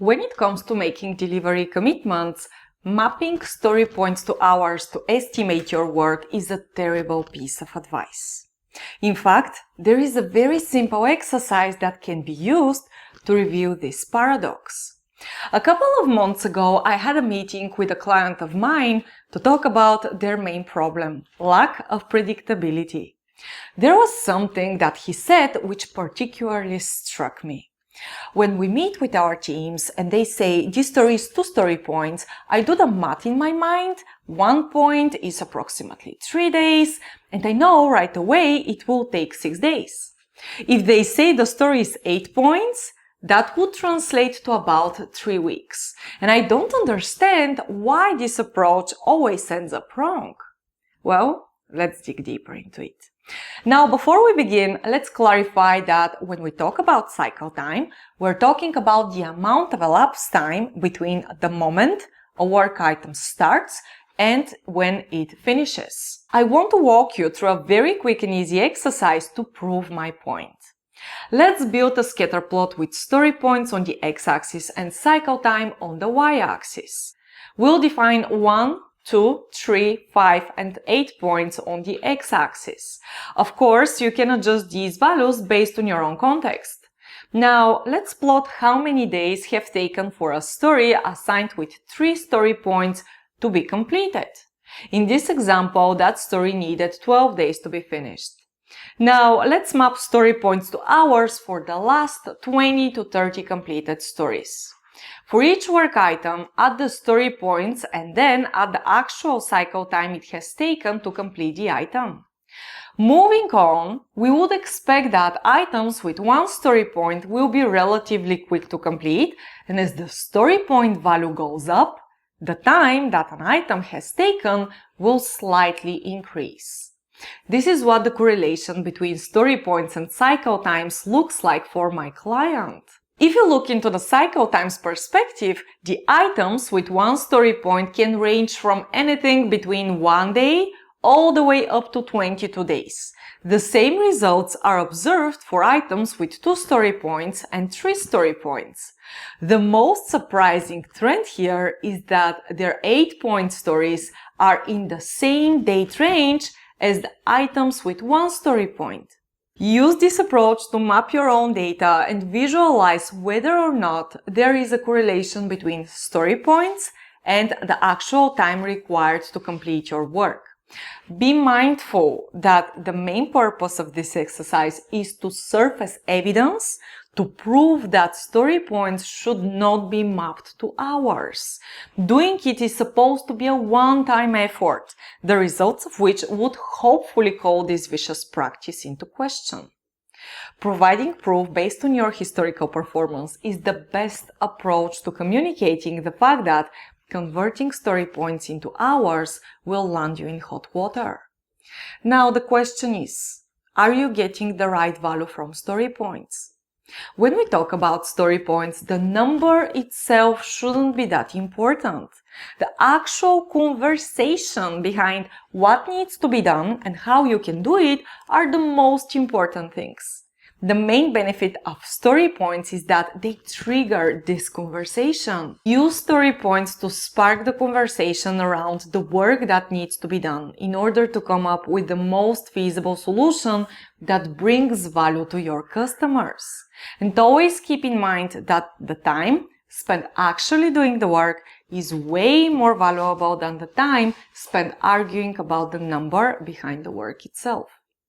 When it comes to making delivery commitments, mapping story points to hours to estimate your work is a terrible piece of advice. In fact, there is a very simple exercise that can be used to review this paradox. A couple of months ago, I had a meeting with a client of mine to talk about their main problem, lack of predictability. There was something that he said which particularly struck me. When we meet with our teams and they say this story is 2 story points, I do the math in my mind. 1 point is approximately 3 days, and I know right away it will take 6 days. If they say the story is 8 points, that would translate to about 3 weeks. And I don't understand why this approach always ends up wrong. Well, let's dig deeper into it. Now, before we begin, let's clarify that when we talk about cycle time, we're talking about the amount of elapsed time between the moment a work item starts and when it finishes. I want to walk you through a very quick and easy exercise to prove my point. Let's build a scatter plot with story points on the x-axis and cycle time on the y-axis. We'll define 1, 2, 3, 5, and 8 points on the x-axis. Of course, you can adjust these values based on your own context. Now, let's plot how many days have taken for a story assigned with 3 story points to be completed. In this example, that story needed 12 days to be finished. Now, let's map story points to hours for the last 20 to 30 completed stories. For each work item, add the story points and then add the actual cycle time it has taken to complete the item. Moving on, we would expect that items with 1 story point will be relatively quick to complete, and as the story point value goes up, the time that an item has taken will slightly increase. This is what the correlation between story points and cycle times looks like for my client. If you look into the cycle times perspective, the items with 1 story point can range from anything between 1 day all the way up to 22 days. The same results are observed for items with 2 story points and 3 story points. The most surprising trend here is that their 8-point stories are in the same date range as the items with 1 story point. Use this approach to map your own data and visualize whether or not there is a correlation between story points and the actual time required to complete your work. Be mindful that the main purpose of this exercise is to serve as evidence to prove that story points should not be mapped to hours. Doing it is supposed to be a one-time effort, the results of which would hopefully call this vicious practice into question. Providing proof based on your historical performance is the best approach to communicating the fact that converting story points into hours will land you in hot water. Now the question is, are you getting the right value from story points? When we talk about story points, the number itself shouldn't be that important. The actual conversation behind what needs to be done and how you can do it are the most important things. The main benefit of story points is that they trigger this conversation. Use story points to spark the conversation around the work that needs to be done in order to come up with the most feasible solution that brings value to your customers. And always keep in mind that the time spent actually doing the work is way more valuable than the time spent arguing about the number behind the work itself.